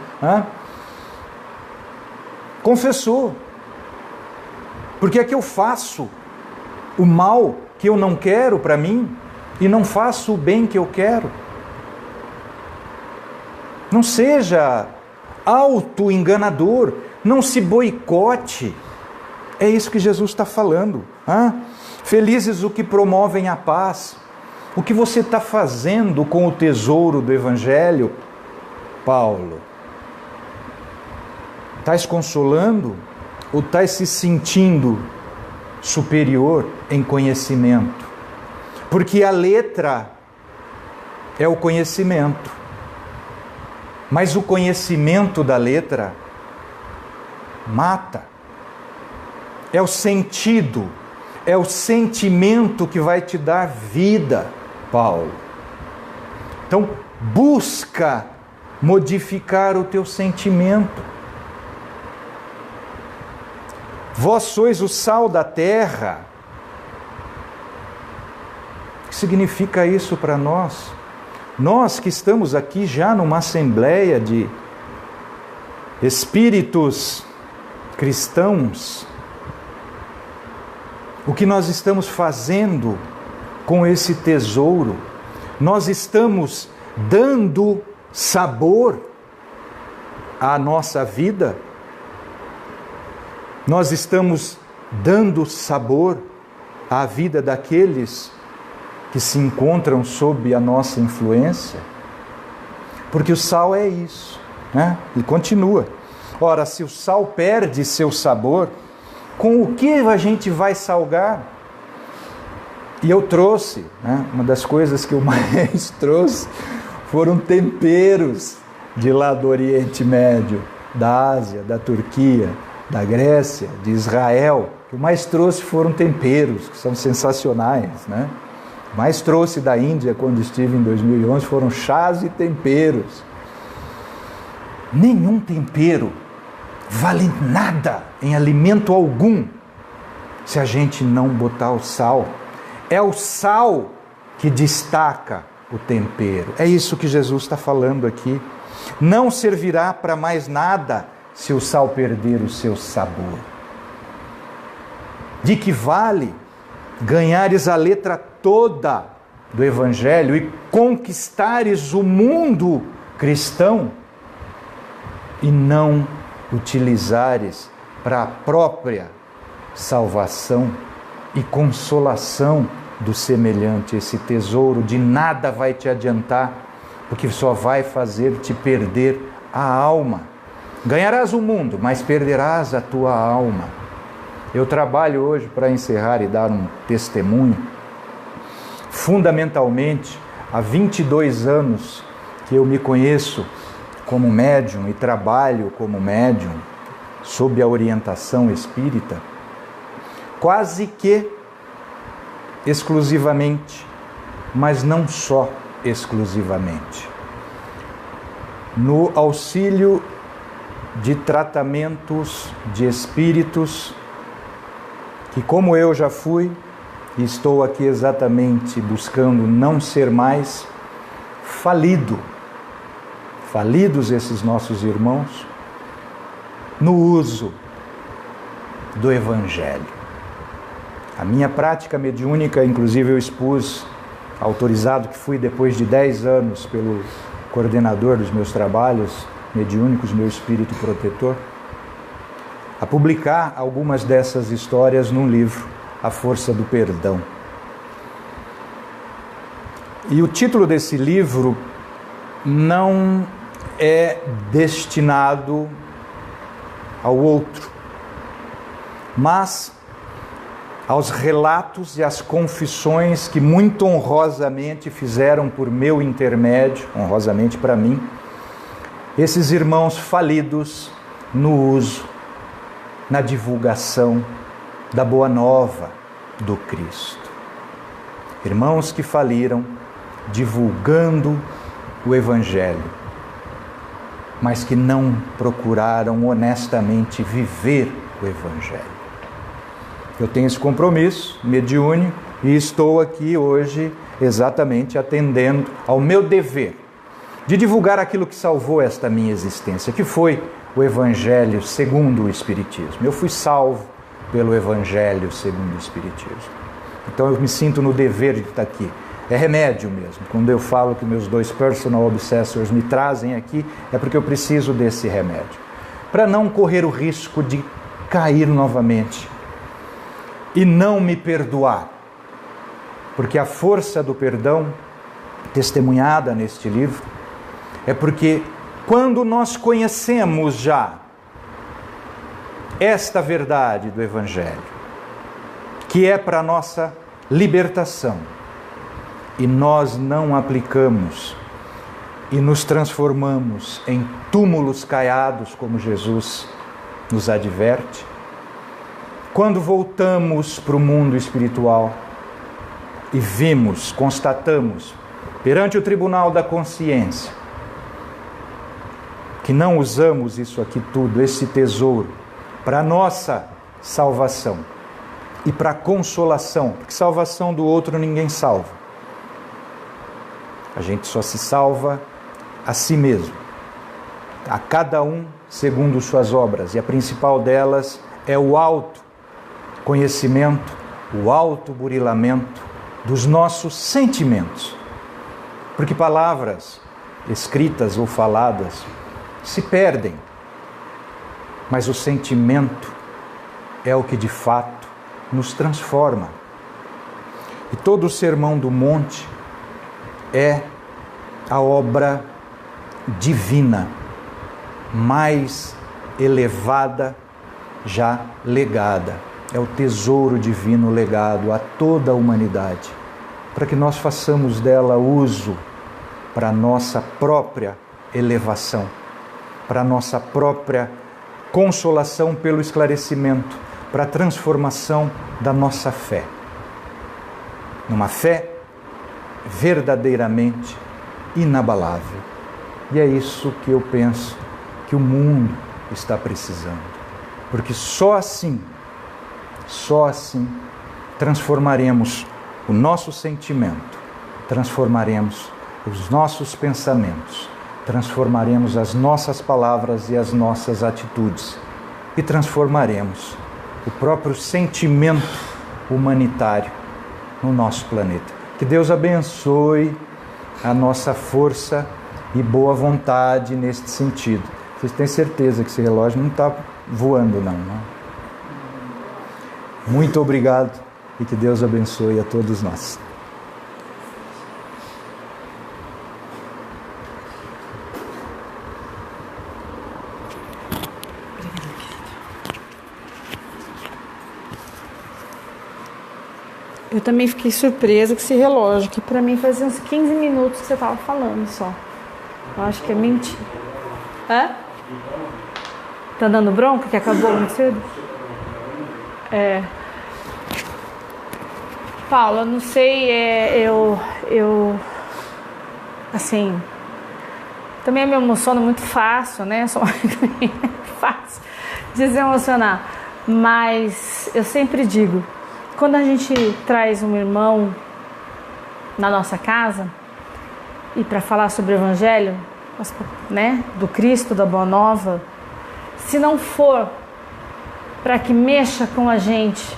S1: confessou Porque é que eu faço o mal que eu não quero para mim e não faço o bem que eu quero. Não seja auto-enganador, não se boicote. É isso que Jesus está falando. Felizes os que promovem a paz. O que você está fazendo com o tesouro do Evangelho, Paulo? Estás consolando ou estás se sentindo superior em conhecimento? Porque a letra é o conhecimento, mas o conhecimento da letra mata. É o sentido, é o sentimento que vai te dar vida, Paulo. Então, busca modificar o teu sentimento. Vós sois o sal da terra. O que significa isso para nós? Nós que estamos aqui já numa assembleia de espíritos cristãos, o que nós estamos fazendo com esse tesouro? Nós estamos dando sabor à nossa vida? Nós estamos dando sabor à vida daqueles que se encontram sob a nossa influência? Porque o sal é isso, né? Ele continua. Ora, se o sal perde seu sabor, com o que a gente vai salgar? E eu trouxe, né? Uma das coisas que eu mais trouxe foram temperos de lá do Oriente Médio, da Ásia, da Turquia, da Grécia, de Israel. O que eu mais trouxe foram temperos, que são sensacionais, né? O mais trouxe da Índia, quando estive em 2011, foram chás e temperos. Nenhum tempero vale nada em alimento algum se a gente não botar o sal. É o sal que destaca o tempero. É isso que Jesus está falando aqui. Não servirá para mais nada se o sal perder o seu sabor. De que vale ganhares a letra toda do Evangelho e conquistares o mundo cristão e não utilizares para a própria salvação e consolação do semelhante? Esse tesouro de nada vai te adiantar, porque só vai fazer te perder a alma. Ganharás o mundo, mas perderás a tua alma. Eu trabalho hoje, para encerrar e dar um testemunho, fundamentalmente, há 22 anos que eu me conheço como médium e trabalho como médium, sob a orientação espírita, quase que exclusivamente, mas não só exclusivamente, no auxílio de tratamentos de espíritos que, como eu já fui, e estou aqui exatamente buscando não ser mais falidos esses nossos irmãos, no uso do Evangelho. A minha prática mediúnica, inclusive eu expus, autorizado que fui depois de 10 anos pelo coordenador dos meus trabalhos mediúnicos, meu espírito protetor, a publicar algumas dessas histórias num livro, A Força do Perdão. E o título desse livro não é destinado ao outro, mas aos relatos e às confissões que muito honrosamente fizeram por meu intermédio, honrosamente para mim, esses irmãos falidos no uso, na divulgação da Boa Nova do Cristo. Irmãos que faliram divulgando o Evangelho, mas que não procuraram honestamente viver o Evangelho. Eu tenho esse compromisso mediúnico e estou aqui hoje exatamente atendendo ao meu dever de divulgar aquilo que salvou esta minha existência, que foi o Evangelho segundo o Espiritismo. Eu fui salvo pelo Evangelho segundo o Espiritismo. Então eu me sinto no dever de estar aqui. É remédio mesmo. Quando eu falo que meus 2 personal obsessors me trazem aqui, é porque eu preciso desse remédio. Para não correr o risco de cair novamente e não me perdoar. Porque a força do perdão, testemunhada neste livro, é porque quando nós conhecemos já esta verdade do Evangelho, que é para a nossa libertação, e nós não aplicamos e nos transformamos em túmulos caiados, como Jesus nos adverte, quando voltamos para o mundo espiritual e constatamos perante o tribunal da consciência que não usamos isso aqui tudo, esse tesouro, para a nossa salvação e para a consolação, porque salvação do outro ninguém salva. A gente só se salva a si mesmo, a cada um segundo suas obras, e a principal delas é o autoconhecimento, o autoburilamento dos nossos sentimentos. Porque palavras escritas ou faladas se perdem, mas o sentimento é o que de fato nos transforma. E todo o Sermão do Monte é a obra divina mais elevada já legada. É o tesouro divino legado a toda a humanidade, para que nós façamos dela uso para a nossa própria elevação, para a nossa própria consolação pelo esclarecimento, para a transformação da nossa fé. Numa fé verdadeiramente inabalável. E é isso que eu penso que o mundo está precisando. Porque só assim transformaremos o nosso sentimento, transformaremos os nossos pensamentos, transformaremos as nossas palavras e as nossas atitudes e transformaremos o próprio sentimento humanitário no nosso planeta. Que Deus abençoe a nossa força e boa vontade neste sentido. Vocês têm certeza que esse relógio não está voando, não? Muito obrigado e que Deus abençoe a todos nós.
S3: Eu também fiquei surpresa com esse relógio, que pra mim fazia uns 15 minutos que você tava falando só. Eu acho que é mentira. Hã? Tá dando bronca que acabou muito cedo? É. Paula, não sei, eu assim, também me emociono muito fácil, né? Sou fácil de se emocionar, mas eu sempre digo, quando a gente traz um irmão na nossa casa e para falar sobre o Evangelho, né, do Cristo, da Boa Nova, se não for para que mexa com a gente,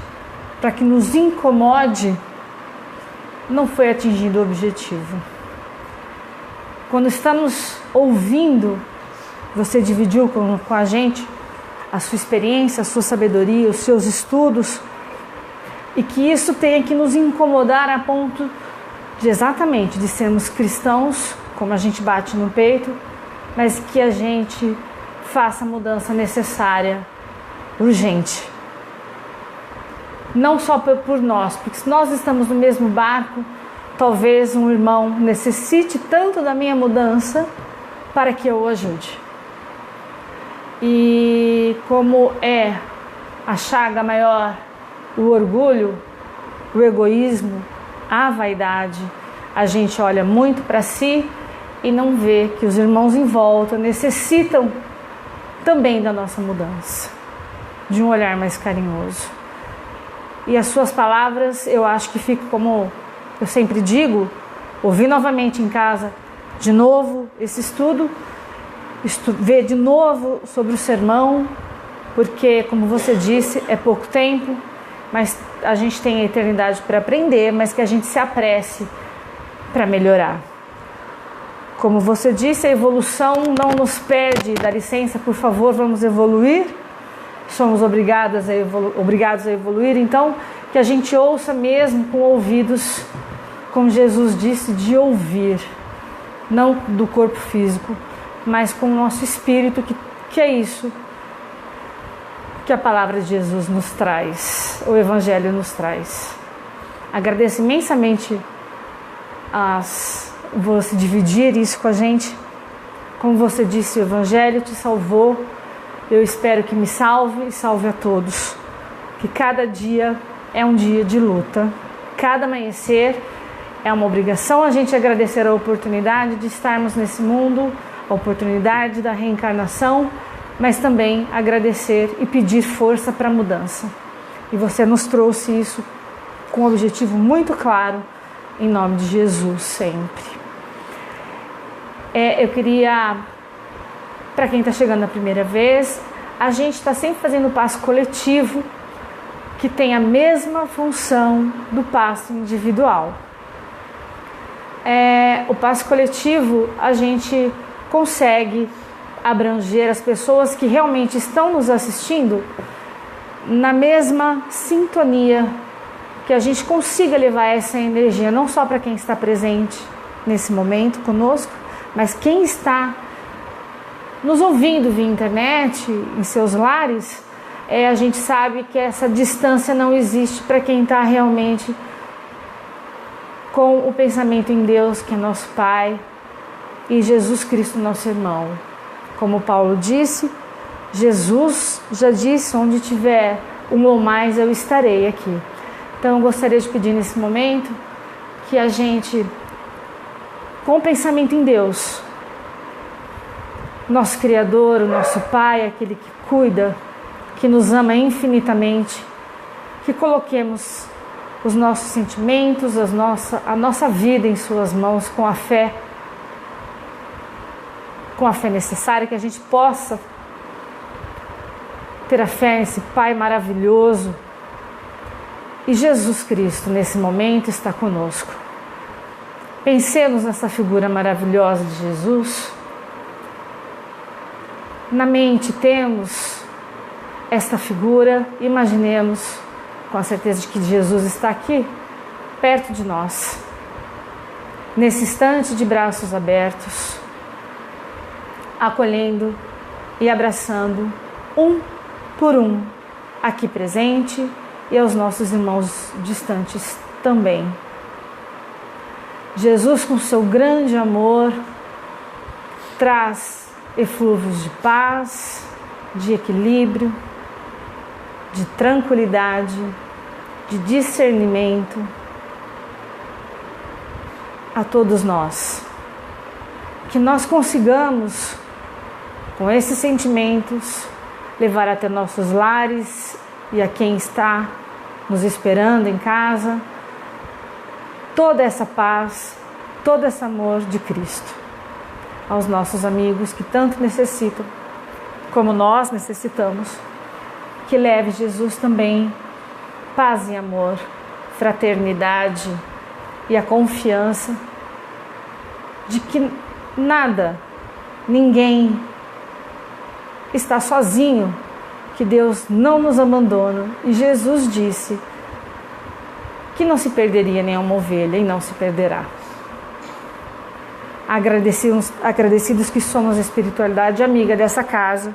S3: para que nos incomode, não foi atingido o objetivo. Quando estamos ouvindo, você dividiu com a gente a sua experiência, a sua sabedoria, os seus estudos, e que isso tenha que nos incomodar a ponto de exatamente de sermos cristãos, como a gente bate no peito, mas que a gente faça a mudança necessária, urgente. Não só por nós, porque se nós estamos no mesmo barco, talvez um irmão necessite tanto da minha mudança para que eu o ajude. E como é a chaga maior, o orgulho, o egoísmo, a vaidade, a gente olha muito para si e não vê que os irmãos em volta necessitam também da nossa mudança, de um olhar mais carinhoso. E as suas palavras, eu acho que fica como eu sempre digo, ouvir novamente em casa, de novo esse estudo, ver de novo sobre o sermão, porque, como você disse, é pouco tempo, mas a gente tem a eternidade para aprender, mas que a gente se apresse para melhorar. Como você disse, a evolução não nos pede, dá licença, por favor, vamos evoluir. Somos obrigados a evoluir, então que a gente ouça mesmo com ouvidos, como Jesus disse, de ouvir, não do corpo físico, mas com o nosso espírito, que é isso que a palavra de Jesus nos traz, o Evangelho nos traz. Agradeço imensamente você dividir isso com a gente. Como você disse, o Evangelho te salvou. Eu espero que me salve e salve a todos. Que cada dia é um dia de luta. Cada amanhecer é uma obrigação a gente agradecer a oportunidade de estarmos nesse mundo, a oportunidade da reencarnação, mas também agradecer e pedir força para a mudança. E você nos trouxe isso com um objetivo muito claro, em nome de Jesus, sempre. Eu queria, para quem está chegando a primeira vez, a gente está sempre fazendo o passo coletivo, que tem a mesma função do passo individual. O passo coletivo, a gente consegue abranger as pessoas que realmente estão nos assistindo na mesma sintonia, que a gente consiga levar essa energia não só para quem está presente nesse momento conosco, mas quem está nos ouvindo via internet, em seus lares. A gente sabe que essa distância não existe para quem está realmente com o pensamento em Deus, que é nosso Pai, e Jesus Cristo, nosso irmão. Como Paulo disse, Jesus já disse: onde tiver um ou mais, eu estarei aqui. Então eu gostaria de pedir nesse momento que a gente, com o pensamento em Deus, nosso Criador, o nosso Pai, aquele que cuida, que nos ama infinitamente, que coloquemos os nossos sentimentos, a nossa vida em suas mãos com a fé necessária, que a gente possa ter a fé nesse Pai maravilhoso. E Jesus Cristo, nesse momento, está conosco. Pensemos nessa figura maravilhosa de Jesus. Na mente temos esta figura, imaginemos com a certeza de que Jesus está aqui, perto de nós, nesse instante de braços abertos, acolhendo e abraçando um por um, aqui presente e aos nossos irmãos distantes também. Jesus, com seu grande amor, traz eflúvios de paz, de equilíbrio, de tranquilidade, de discernimento a todos nós. Que nós consigamos, com esses sentimentos, levar até nossos lares e a quem está nos esperando em casa toda essa paz, todo esse amor de Cristo aos nossos amigos que tanto necessitam, como nós necessitamos. Que leve Jesus também paz e amor, fraternidade e a confiança de que nada, ninguém está sozinho, que Deus não nos abandona. E Jesus disse que não se perderia nenhuma ovelha e não se perderá. Agradecidos que somos a espiritualidade amiga dessa casa,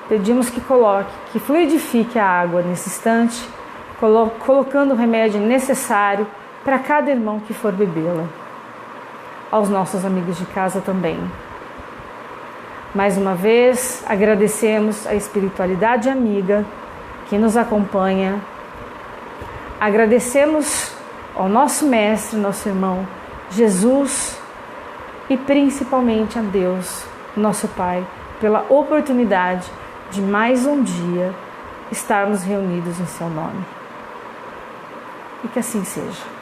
S3: pedimos que coloque, que fluidifique a água nesse instante, colocando o remédio necessário para cada irmão que for bebê-la. Aos nossos amigos de casa também. Mais uma vez, agradecemos a espiritualidade amiga que nos acompanha. Agradecemos ao nosso mestre, nosso irmão Jesus, e principalmente a Deus, nosso Pai, pela oportunidade de mais um dia estarmos reunidos em seu nome. E que assim seja.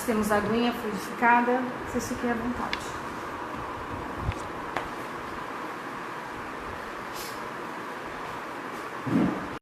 S3: temos a aguinha fluidificada, vocês fiquem à vontade.